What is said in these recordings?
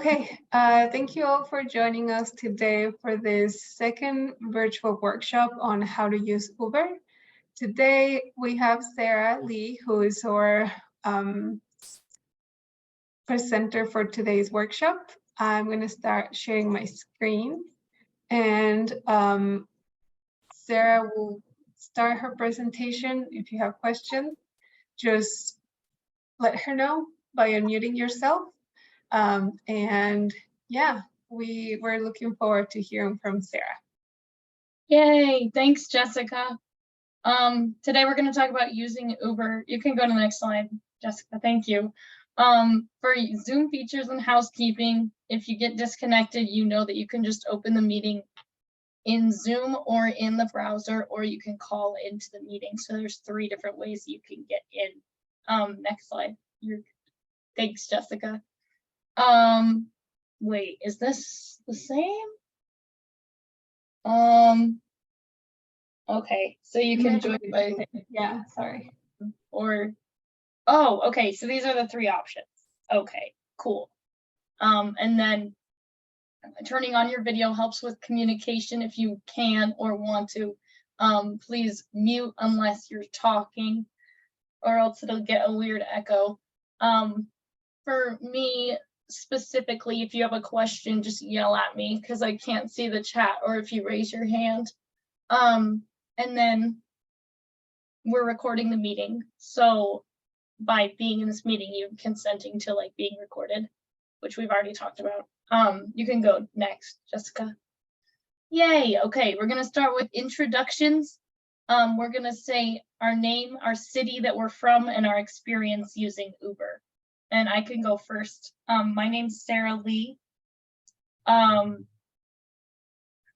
Okay, thank you all for joining us today for this second virtual workshop on how to use Uber. Today we have Sarah Lee, who is our presenter for today's workshop. I'm going to start sharing my screen, and Sarah will start her presentation. If you have questions, just let her know by unmuting yourself. And yeah, we're looking forward to hearing from Sarah. Yay, thanks, Jessica. Today we're going to talk about using Uber. You can go to the next slide, Jessica, thank you. For Zoom features and housekeeping, if you get disconnected, you know that you can just open the meeting in Zoom or in the browser, or you can call into the meeting. So there's 3 different ways you can get in. Next slide. Thanks, Jessica. Wait, is this the same? Okay, so you can join by, yeah, sorry. Or, oh, okay, so these are the 3 options. Okay, cool. And then turning on your video helps with communication if you can or want to. Please mute unless you're talking, or else it'll get a weird echo. For me specifically, if you have a question, just yell at me because I can't see the chat, or if you raise your hand. And then we're recording the meeting. So by being in this meeting, you're consenting to like being recorded, which we've already talked about. You can go next, Jessica. Yay, okay, we're gonna start with introductions. We're gonna say our name, our city that we're from, and our experience using Uber. And I can go first. My name's Sarah Lee.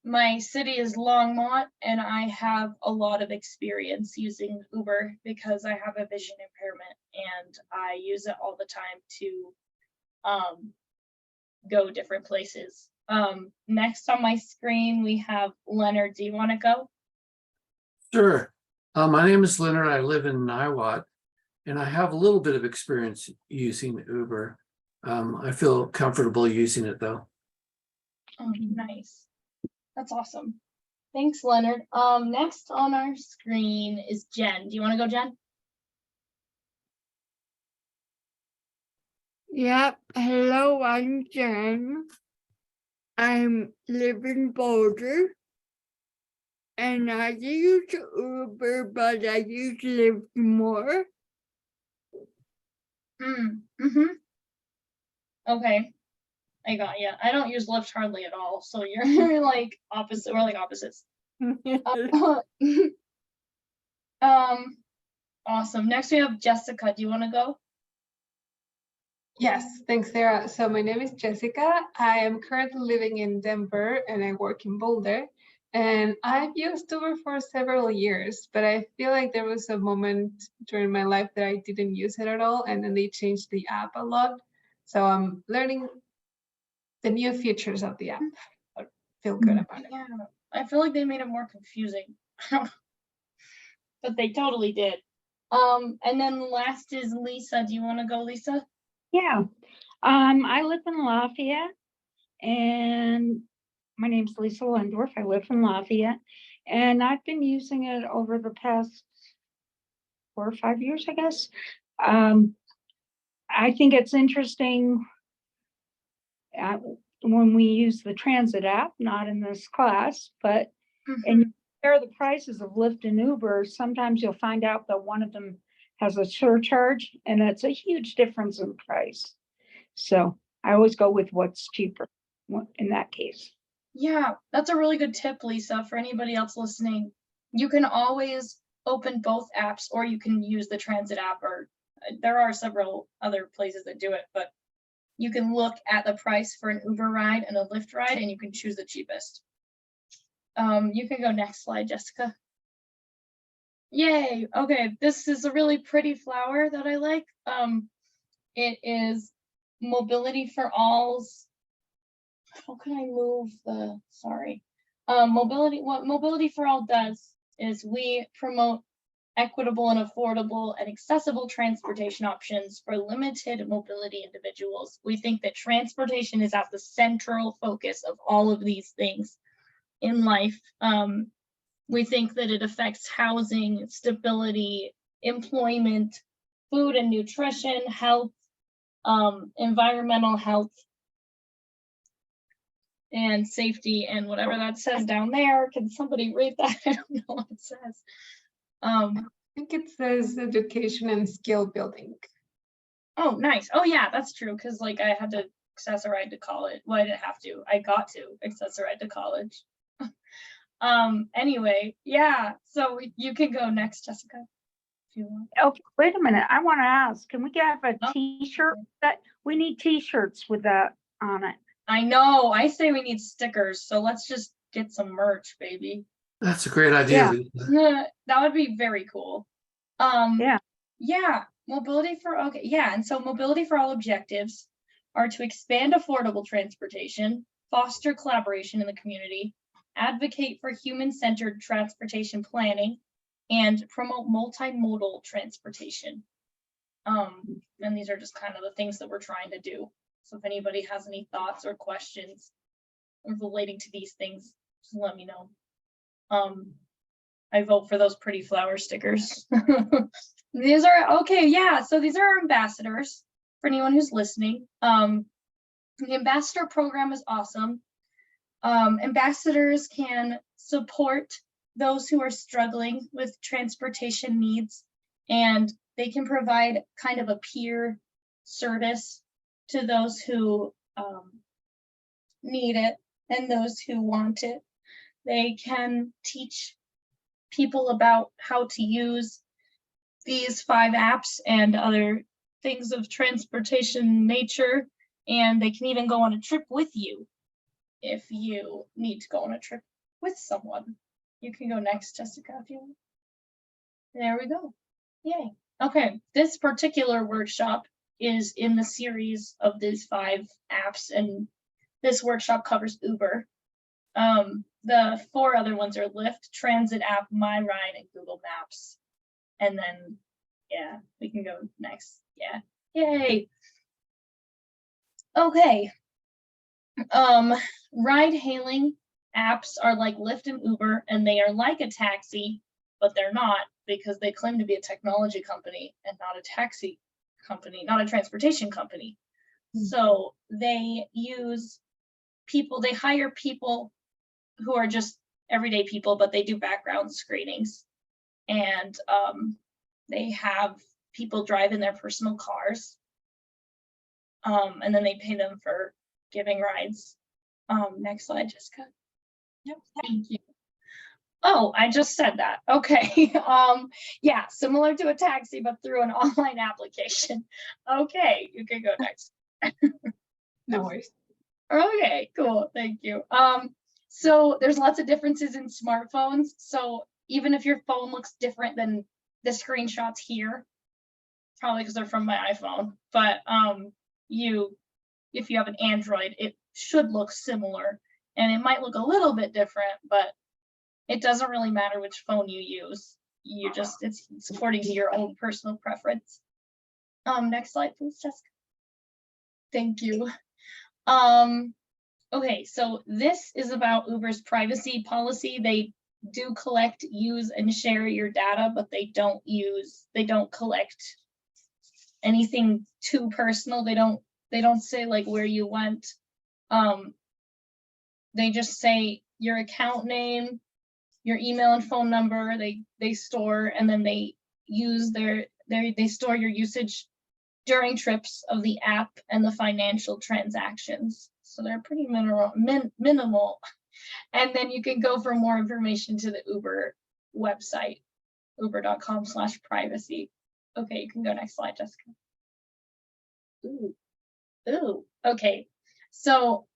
My city is Longmont, and I have a lot of experience using Uber because I have a vision impairment and I use it all the time to go different places. Next on my screen, we have Leonard. Do you want to go? Sure. My name is Leonard. I live in Niwot, and I have a little bit of experience using Uber. I feel comfortable using it though. Oh, nice. That's awesome. Thanks, Leonard. Next on our screen is Jen. Do you want to go, Jen? Yep. Hello, I'm Jen. I live in Boulder. And I use Uber, but I use Lyft more. Okay. I got you. I don't use Lyft hardly at all, so you're like opposite. We're like opposites. Awesome. Next we have Jessica. Do you want to go? Yes, thanks, Sarah. So my name is Jessica. I am currently living in Denver and I work in Boulder. And I've used Uber for several years, but I feel like there was a moment during my life that I didn't use it at all. And then they changed the app a lot. So I'm learning the new features of the app. I feel good about it. Yeah, I feel like they made it more confusing. But they totally did. And then last is Lisa. Do you want to go, Lisa? Yeah, I live in Lafayette, and my name's Lisa Lendorf. I live in Lafayette, and I've been using it over the past 4 or 5 years, I guess. I think it's interesting when we use the transit app, not in this class, but and you compare the prices of Lyft and Uber, sometimes you'll find out that one of them has a surcharge, and it's a huge difference in price. So I always go with what's cheaper in that case. Yeah, that's a really good tip, Lisa, for anybody else listening. You can always open both apps, or you can use the transit app, or there are several other places that do it, but you can look at the price for an Uber ride and a Lyft ride, and you can choose the cheapest. You can go next slide, Jessica. Yay, okay, this is a really pretty flower that I like. It is Mobility for All's, how can I move the, sorry. What Mobility for All does is we promote equitable and affordable and accessible transportation options for limited mobility individuals. We think that transportation is at the central focus of all of these things in life. We think that it affects housing, stability, employment, food and nutrition, health, environmental health, and safety, and whatever that says down there. Can somebody read that? I don't know what it says. I think it says education and skill building. Oh, nice. Oh, yeah, that's true. Because like I had to accessorize to college. Well, I didn't have to. I got to accessorize to college. Anyway, yeah. So you can go next, Jessica, if you want. Okay, wait a minute. I want to ask, can we have a Oh, t-shirt? okay. That we need t-shirts with that on it. I know. I say we need stickers. So let's just get some merch, baby. That's a great idea, Yeah. Lisa. That would be very cool. Yeah, mobility for, okay, yeah, and so mobility for all objectives are to expand affordable transportation, foster collaboration in the community, advocate for human-centered transportation planning, and promote multimodal transportation. And these are just kind of the things that we're trying to do. So if anybody has any thoughts or questions relating to these things, just let me know. I vote for those pretty flower stickers. These are, okay, yeah, so these are our ambassadors for anyone who's listening. The ambassador program is awesome. Ambassadors can support those who are struggling with transportation needs, and they can provide kind of a peer service to those who need it and those who want it. They can teach people about how to use these 5 apps and other things of transportation nature, and they can even go on a trip with you if you need to go on a trip with someone. You can go next, Jessica, if you want. There we go. Yay. Okay, this particular workshop is in the series of these 5 apps, and this workshop covers Uber. The 4 other ones are Lyft, Transit app, My Ride, and Google Maps. And then, yeah, we can go next. Yeah, yay. Okay. Ride hailing apps are like Lyft and Uber, and they are like a taxi, but they're not, because they claim to be a technology company and not a taxi company, not a transportation company. So they use people, they hire people who are just everyday people, but they do background screenings, and they have people drive in their personal cars, and then they pay them for giving rides. Next slide, Jessica. Yep, thank you. Oh, I just said that. Okay. Yeah, similar to a taxi, but through an online application. Okay, you can go next. No worries. Okay, cool. Thank you. So there's lots of differences in smartphones. So even if your phone looks different than the screenshots here, probably because they're from my iPhone, but if you have an Android, it should look similar, and it might look a little bit different, but it doesn't really matter which phone you use. It's according to your own personal preference. Next slide, please, Jessica. Thank you. Okay, so this is about Uber's privacy policy. They do collect, use, and share your data, but they don't collect anything too personal. They don't say like where you went. They just say your account name, your email and phone number. They store, and then they use they store your usage during trips of the app and the financial transactions. So they're pretty minimal. And then you can go for more information to the Uber website, uber.com/privacy. Okay, you can go next slide, Jessica. Ooh, okay. So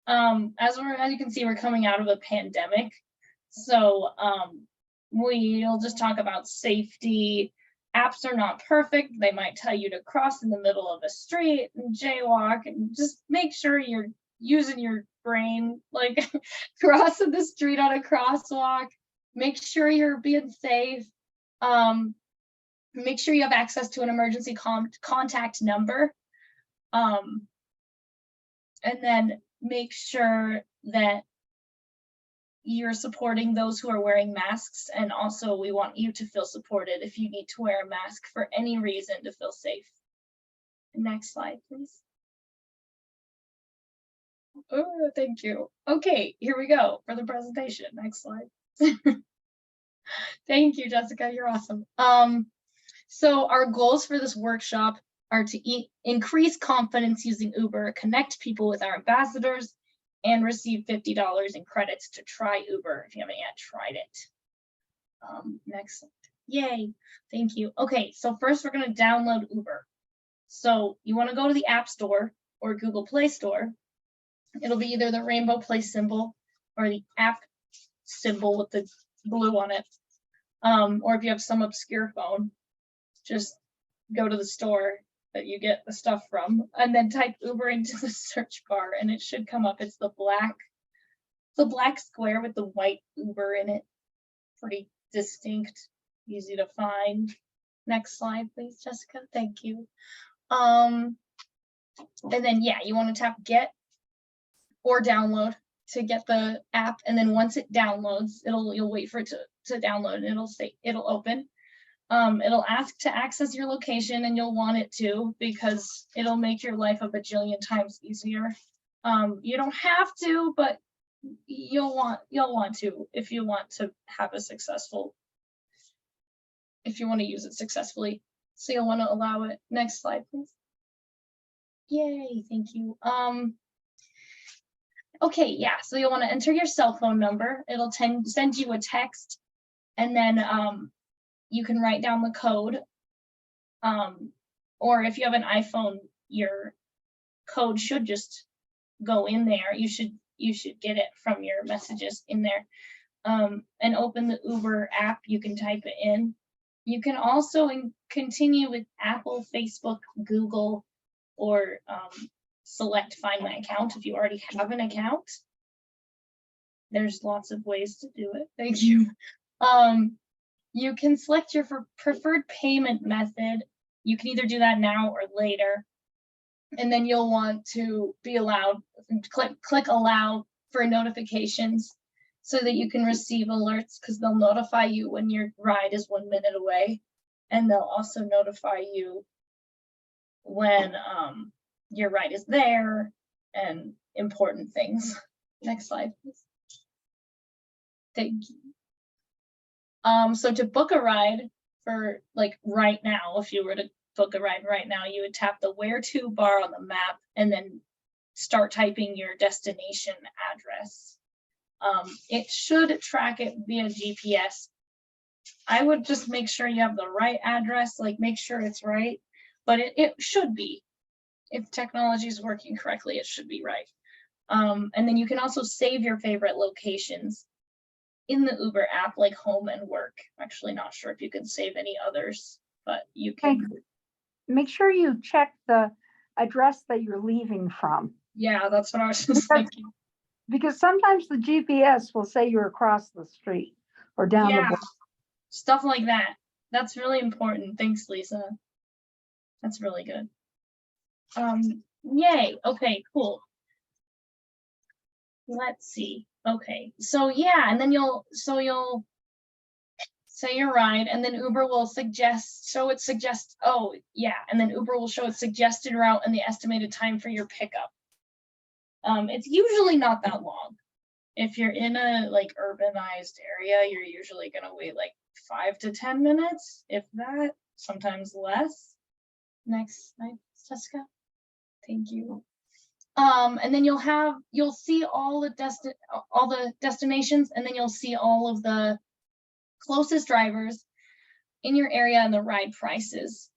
as you can see, we're coming out of a pandemic. So we'll just talk about safety. Apps are not perfect. They might tell you to cross in the middle of a street and jaywalk, and just make sure you're using your brain, like crossing the street on a crosswalk. Make sure you're being safe. Make sure you have access to an emergency contact number. And then make sure that you're supporting those who are wearing masks. And also we want you to feel supported if you need to wear a mask for any reason to feel safe. Next slide, please. Oh, thank you. Okay, here we go for the presentation. Next slide. Thank you, Jessica. You're awesome. So our goals for this workshop are to increase confidence using Uber, connect people with our ambassadors, and receive $50 in credits to try Uber if you haven't yet tried it. Next slide. Yay. Thank you. Okay, so first we're going to download Uber. So you want to go to the App Store or Google Play Store. It'll be either the rainbow play symbol or the app symbol with the blue on it. Or if you have some obscure phone, just go to the store that you get the stuff from and then type Uber into the search bar and it should come up. It's the black square with the white Uber in it. Pretty distinct, easy to find. Next slide, please, Jessica. Thank you. And then, yeah, you want to tap get or download to get the app. And then once it downloads, you'll wait for it to download and it'll open. It'll ask to access your location and you'll want it to because it'll make your life a bajillion times easier. You don't have to, but you'll want to if you want to have a successful, if you want to use it successfully. So you'll want to allow it. Next slide, please. Yay, thank you. Okay, yeah, so you'll want to enter your cell phone number. It'll send you a text and then you can write down the code. Or if you have an iPhone, your code should just go in there. You should get it from your messages in there. And open the Uber app, you can type it in. You can also continue with Apple, Facebook, Google, or select Find My Account if you already have an account. There's lots of ways to do it. Thank you. You can select your preferred payment method. You can either do that now or later. And then you'll want to be allowed, click allow for notifications so that you can receive alerts because they'll notify you when your ride is 1 minute away. And they'll also notify you when your ride is there and important things. Next slide, please. Thank you. So to book a ride for like right now, if you were to book a ride right now, you would tap the where to bar on the map and then start typing your destination address. It should track it via GPS. I would just make sure you have the right address, like make sure it's right, but it should be. If technology is working correctly, it should be right. And then you can also save your favorite locations in the Uber app, like home and work. I'm actually not sure if you can save any others, but you can. Make sure you check the address that you're leaving from. Yeah, that's what I was just thinking. Because sometimes the GPS will say you're across the street or down the block. Stuff like that. That's really important. Thanks, Lisa. That's really good. Yay. Okay, cool. Let's see. Okay, so yeah, and then you'll say your ride, and then Uber will and then Uber will show its suggested route and the estimated time for your pickup. It's usually not that long. If you're in a like urbanized area, you're usually gonna wait like 5 to 10 minutes, if that, sometimes less. Next slide, Jessica. Thank you. And then you'll see all the destinations, and then you'll see all of the closest drivers in your area and the ride prices.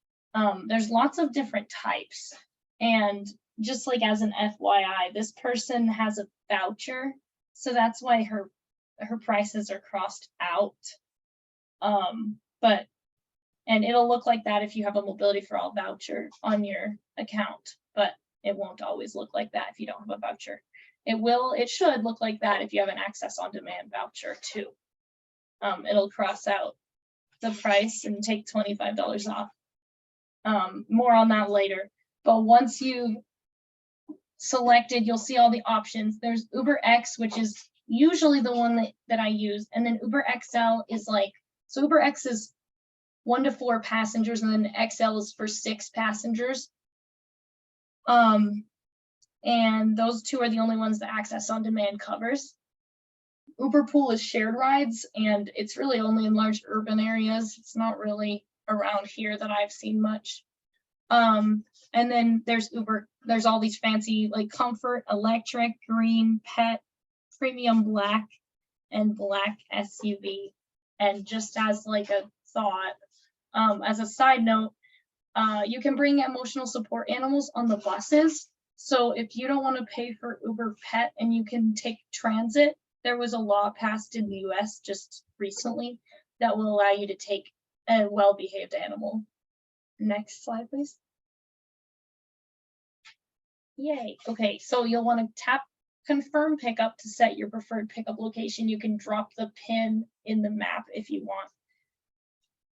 There's lots of different types, and just like as an FYI, this person has a voucher, so that's why her prices are crossed out. And it'll look like that if you have a Mobility for All voucher on your account, but it won't always look like that if you don't have a voucher. It should look like that if you have an Access on Demand voucher too. It'll cross out the price and take $25 off. More on that later. But once you selected, you'll see all the options. There's Uber X, which is usually the one that I use. And then Uber XL is like, so Uber X is 1 to 4 passengers, and then XL is for 6 passengers. And those two are the only ones that Access on Demand covers. Uber Pool is shared rides, and it's really only in large urban areas. It's not really around here that I've seen much. And then there's Uber, there's all these fancy like Comfort, Electric, Green, Pet, Premium Black, and Black SUV. And just as like a thought, as a side note, you can bring emotional support animals on the buses. So if you don't want to pay for Uber Pet and you can take transit, there was a law passed in the US just recently that will allow you to take a well-behaved animal. Next slide, please. Yay. Okay, so you'll want to tap confirm pickup to set your preferred pickup location. You can drop the pin in the map if you want,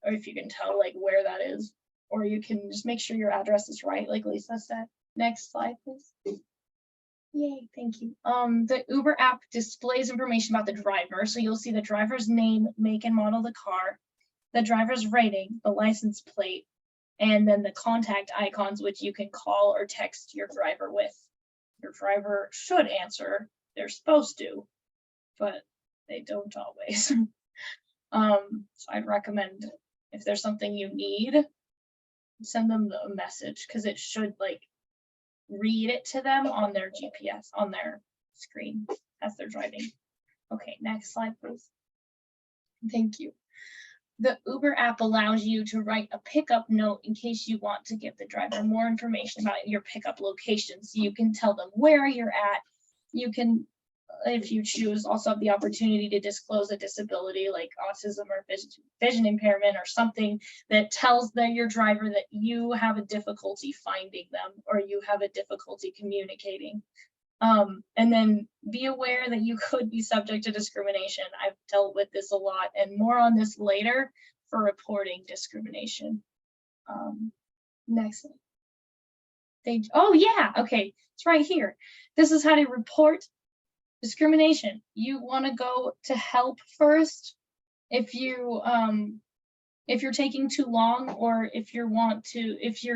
or if you can tell like where that is, or you can just make sure your address is right, like Lisa said. Next slide, please. Yay, thank you. The Uber app displays information about the driver. So you'll see the driver's name, make and model of the car, the driver's rating, the license plate, and then the contact icons, which you can call or text your driver with. Your driver should answer. They're supposed to, but they don't always. So I'd recommend if there's something you need, send them a message, because it should like read it to them on their GPS, on their screen as they're driving. Okay, next slide, please. Thank you. The Uber app allows you to write a pickup note in case you want to give the driver more information about your pickup location. So you can tell them where you're at. You can, if you choose, also have the opportunity to disclose a disability like autism or vision impairment or something that tells your driver that you have a difficulty finding them or you have a difficulty communicating. And then be aware that you could be subject to discrimination. I've dealt with this a lot, and more on this later for reporting discrimination. Next. Oh yeah, okay, it's right here. This is how to report discrimination. You want to go to help first if you're taking too long, or if your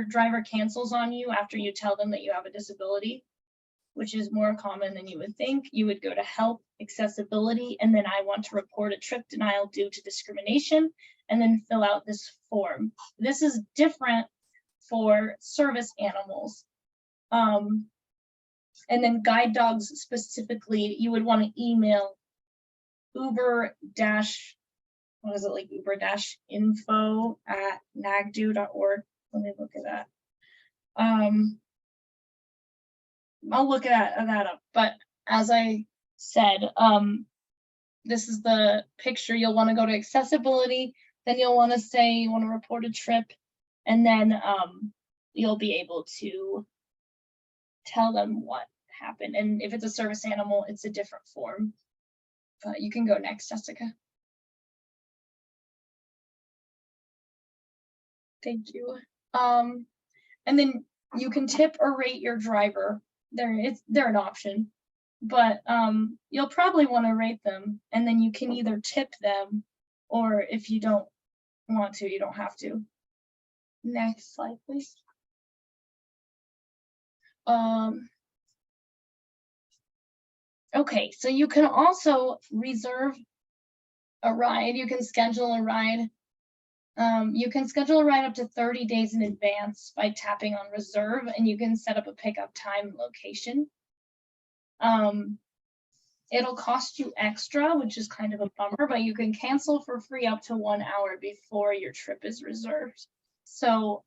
driver cancels on you after you tell them that you have a disability, which is more common than you would think. You would go to help, accessibility, and then I want to report a trip denial due to discrimination, and then fill out this form. This is different for service animals. And then guide dogs specifically, you would want to email uber-info@nagdu.org. Let me look at that. I'll look at that up. But as I said, this is the picture. You'll want to go to accessibility, then you'll want to say you want to report a trip, and then you'll be able to tell them what happened. And if it's a service animal, it's a different form. But you can go next, Jessica. Thank you. And then you can tip or rate your driver. They're an option, but you'll probably want to rate them, and then you can either tip them, or if you don't want to, you don't have to. Next slide, please. Okay, so you can also reserve a ride. You can schedule a ride. You can schedule a ride up to 30 days in advance by tapping on reserve, and you can set up a pickup time and location. It'll cost you extra, which is kind of a bummer, but you can cancel for free up to 1 hour before your trip is reserved. So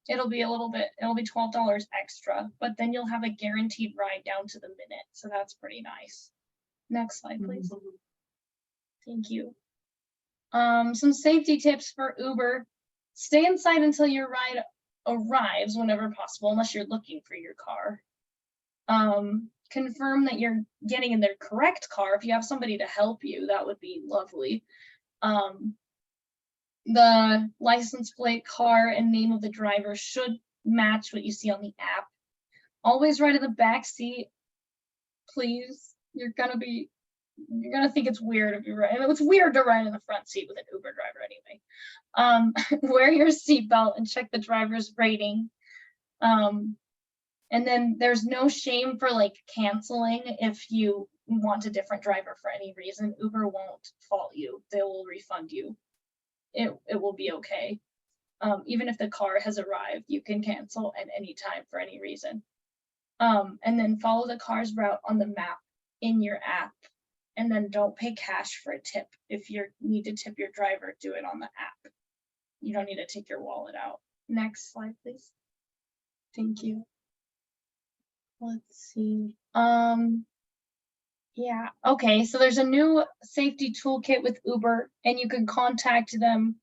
it'll be $12 extra, but then you'll have a guaranteed ride down to the minute. So that's pretty nice. Next slide, please. Thank you. Some safety tips for Uber. Stay inside until your ride arrives whenever possible, unless you're looking for your car. Confirm that you're getting in the correct car. If you have somebody to help you, that would be lovely. The license plate, car, and name of the driver should match what you see on the app. Always ride in the back seat, please. You're gonna think it's weird if you ride. It's weird to ride in the front seat with an Uber driver anyway. Wear your seatbelt and check the driver's rating. And then there's no shame for like canceling if you want a different driver for any reason. Uber won't fault you. They will refund you. It will be okay. Even if the car has arrived, you can cancel at any time for any reason. And then follow the car's route on the map in your app. And then don't pay cash for a tip. If you need to tip your driver, do it on the app. You don't need to take your wallet out. Next slide, please. Thank you. Let's see. Yeah, okay, so there's a new safety toolkit with Uber, and you can contact them.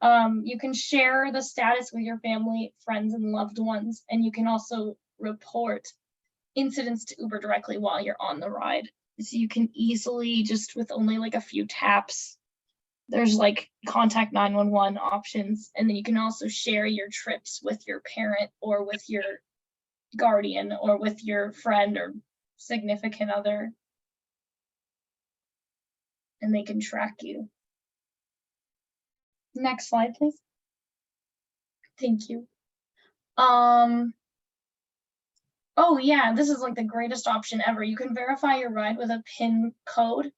You can share the status with your family, friends, and loved ones, and you can also report incidents to Uber directly while you're on the ride. So you can easily, just with only like a few taps, there's like contact 911 options, and then you can also share your trips with your parent or with your guardian or with your friend or significant other. And they can track you. Next slide, please. Thank you. Oh yeah, this is like the greatest option ever. You can verify your ride with a PIN code.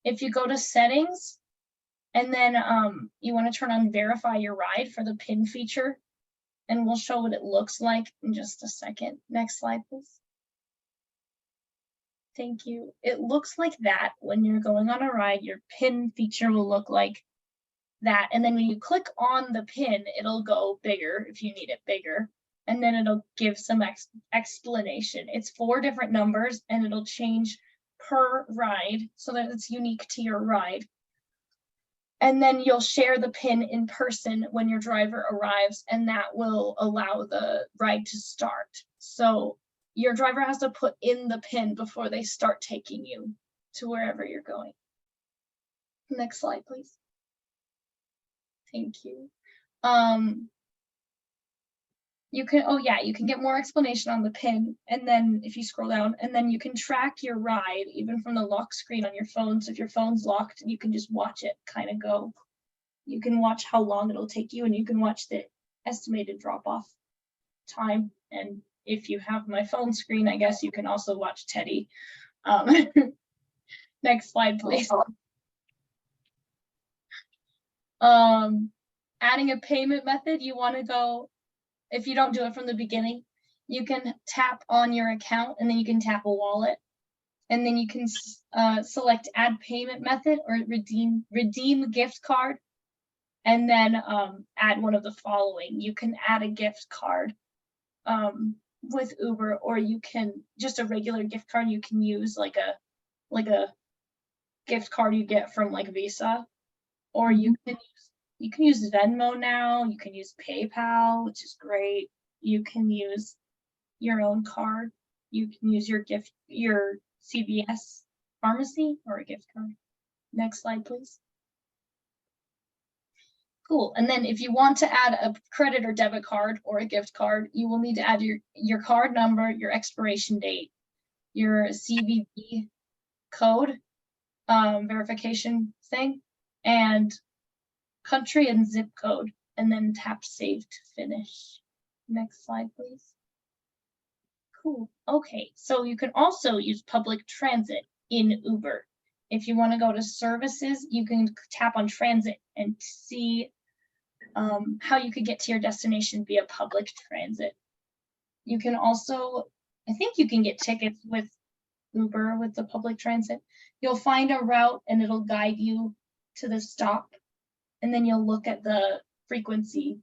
If you go to settings and then you want to turn on verify your ride for the PIN feature, and we'll show what it looks like in just a second. Next slide, please. Thank you. It looks like that when you're going on a ride. Your PIN feature will look like that. And then when you click on the PIN, it'll go bigger if you need it bigger. And then it'll give some explanation. It's 4 different numbers and it'll change per ride so that it's unique to your ride. And then you'll share the PIN in person when your driver arrives, and that will allow the ride to start. So your driver has to put in the PIN before they start taking you to wherever you're going. Next slide, please. Thank you. You can get more explanation on the PIN, and then if you scroll down, and then you can track your ride even from the lock screen on your phone. So if your phone's locked, you can just watch it kind of go. You can watch how long it'll take you, and you can watch the estimated drop-off time. And if you have my phone screen, I guess you can also watch Teddy. Next slide, please. Adding a payment method, you want to go, if you don't do it from the beginning, you can tap on your account and then you can tap a wallet, and then you can select add payment method or redeem gift card, and then add one of the following. You can add a gift card with Uber, or you can just a regular gift card. You can use like a gift card you get from like Visa, or you can use Venmo now. You can use PayPal, which is great. You can use your own card. You can use your CVS pharmacy or a gift card. Next slide, please. Cool. And then if you want to add a credit or debit card or a gift card, you will need to add your card number, your expiration date, your CVV code, verification thing, and country and zip code, and then tap save to finish. Next slide, please. Cool. Okay, so you can also use public transit in Uber. If you want to go to services, you can tap on transit and see how you could get to your destination via public transit. You can also, I think you can get tickets with Uber with the public transit. You'll find a route and it'll guide you to the stop, and then you'll look at the frequency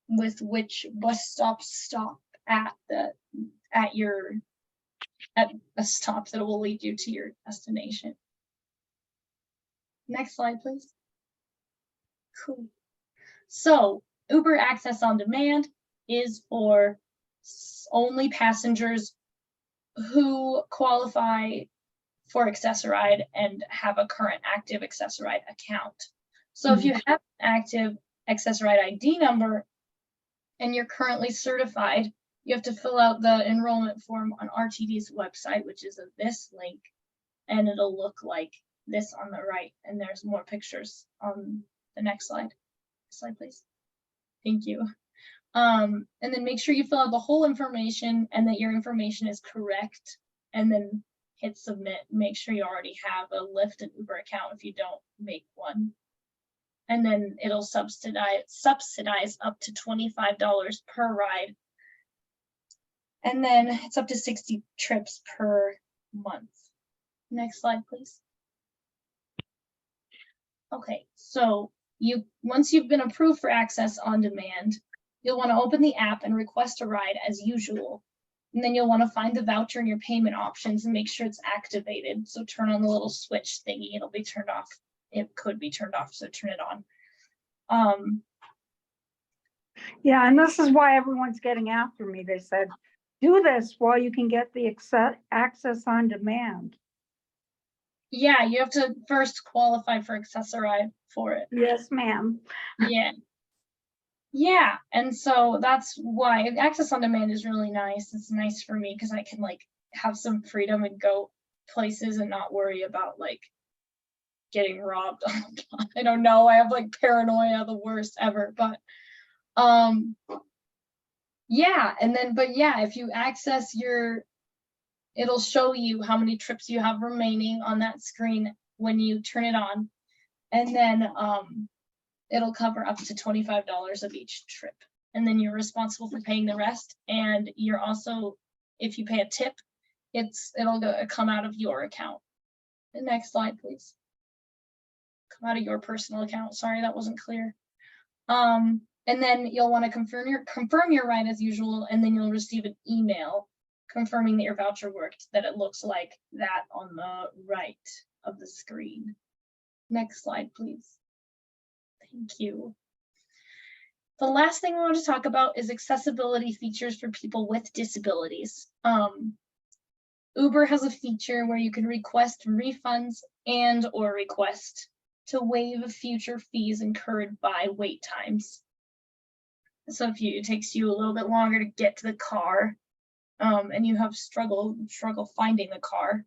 with which bus stops stop at a stop that will lead you to your destination. Next slide, please. Cool. So Uber Access on Demand is for only passengers who qualify for Access-a-Ride and have a current active Access-a-Ride account. So if you have an active excess ride ID number and you're currently certified, you have to fill out the enrollment form on RTD's website, which is this link, and it'll look like this on the right. And there's more pictures on the next slide. Slide, please. Thank you. And then make sure you fill out the whole information and that your information is correct, and then hit submit. Make sure you already have a Lyft and Uber account if you don't make one. And then it'll subsidize up to $25 per ride. And then it's up to 60 trips per month. Next slide, please. Okay, so once you've been approved for Access on Demand, you'll want to open the app and request a ride as usual. And then you'll want to find the voucher in your payment options and make sure it's activated. So turn on the little switch thingy, it'll be turned off. It could be turned off, so turn it on. Yeah, and this is why everyone's getting after me. They said, do this while you can get the access on demand. Yeah, you have to first qualify for Access-a-Ride for it. Yes, ma'am. Yeah. Yeah, and so that's why Access on Demand is really nice. It's nice for me because I can like have some freedom and go places and not worry about like getting robbed. I don't know. I have like paranoia, the worst ever. But yeah, and then if you access it'll show you how many trips you have remaining on that screen when you turn it on, and then it'll cover up to $25 of each trip, and then you're responsible for paying the rest. And you're also, if you pay a tip, it'll come out of your account. The next slide, please. Come out of your personal account. Sorry, that wasn't clear. And then you'll want to confirm your ride as usual, and then you'll receive an email confirming that your voucher worked, that it looks like that on the right of the screen. Next slide, please. Thank you. The last thing we want to talk about is accessibility features for people with disabilities. Uber has a feature where you can request refunds or request to waive future fees incurred by wait times. So if it takes you a little bit longer to get to the car, and you have struggle finding the car,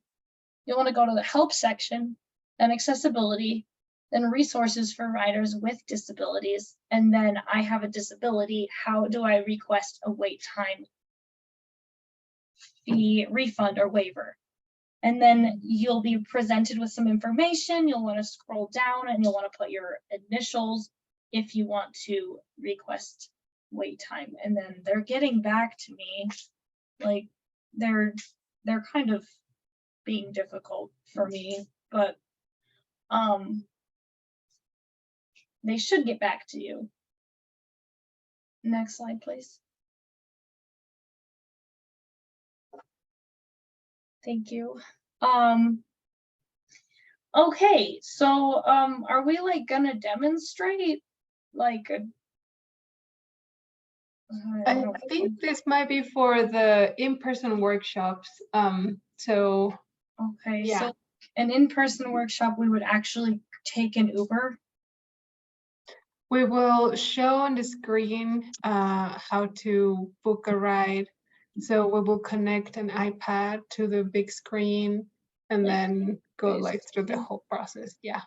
you'll want to go to the help section, then accessibility, then resources for riders with disabilities, and then I have a disability. How do I request a wait time fee refund or waiver? And then you'll be presented with some information. You'll want to scroll down and you'll want to put your initials if you want to request wait time. And then they're getting back to me. Like they're kind of being difficult for me, but they should get back to you. Next slide, please. Thank you. Okay, so are we like gonna demonstrate like I think this might be for the in-person workshops. So okay, yeah. So an in-person workshop, we would actually take an Uber. We will show on the screen how to book a ride. So we will connect an iPad to the big screen and then go like through the whole process. Yeah.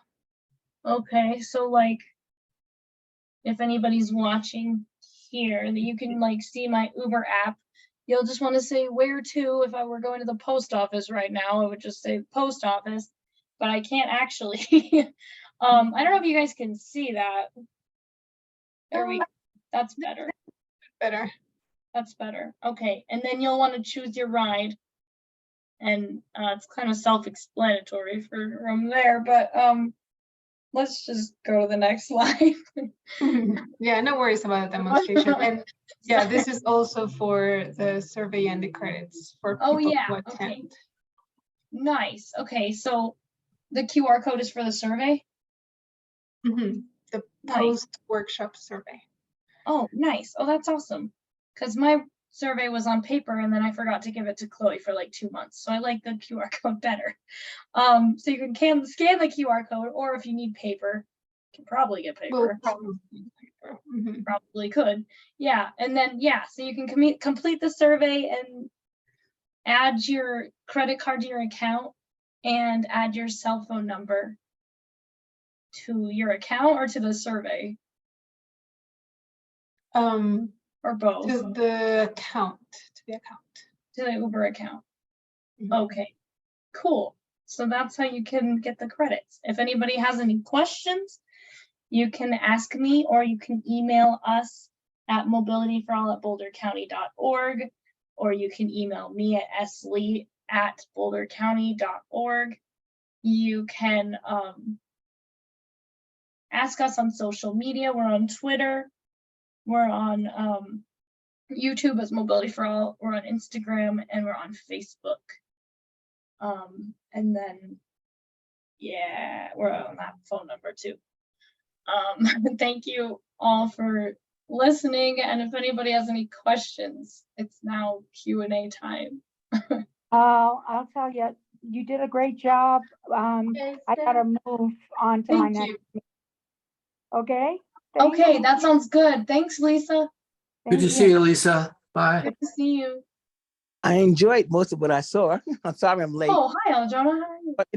Okay, so like if anybody's watching here, that you can like see my Uber app, you'll just want to say where to. If I were going to the post office right now, I would just say post office, but I can't actually. I don't know if you guys can see that. There we go. That's better. Better. That's better. Okay, and then you'll want to choose your ride, and it's kind of self-explanatory from there, but let's just go to the next slide. Yeah, no worries about the demonstration. And yeah, this is also for the survey and the credits for people who attend. Okay. Nice. Okay, so the QR code is for the survey? The post-workshop survey. Oh, nice. Oh, that's awesome. Because my survey was on paper and then I forgot to give it to Chloe for like 2 months. So I like the QR code better. So you can scan the QR code, or if you need paper, Can probably get Well, paper. probably. Mhm. Probably could. Yeah, and then yeah, so you can complete the survey and add your credit card to your account and add your cell phone number to your account or to the survey or both. To the account, to the account. To the Uber account. Mhm. Okay, cool. So that's how you can get the credits. If anybody has any questions, you can ask me or you can email us at mobilityforall@bouldercounty.org, or you can email me at slee@bouldercounty.org. You can ask us on social media. We're on Twitter. We're on YouTube as Mobility for All. We're on Instagram and we're on Facebook. And then, yeah, we're on that phone number too. Thank you all for listening. And if anybody has any questions, it's now Q&A time. I'll tell you, you did a great job. I gotta move on to my Thank next. you. Okay? Thank Okay, you. that sounds good. Thanks, Lisa. Good to Thank see you, Lisa. Bye. Good to see you. I enjoyed most of what I saw. I'm sorry I'm late. Oh, hi, Aljona. How are you? But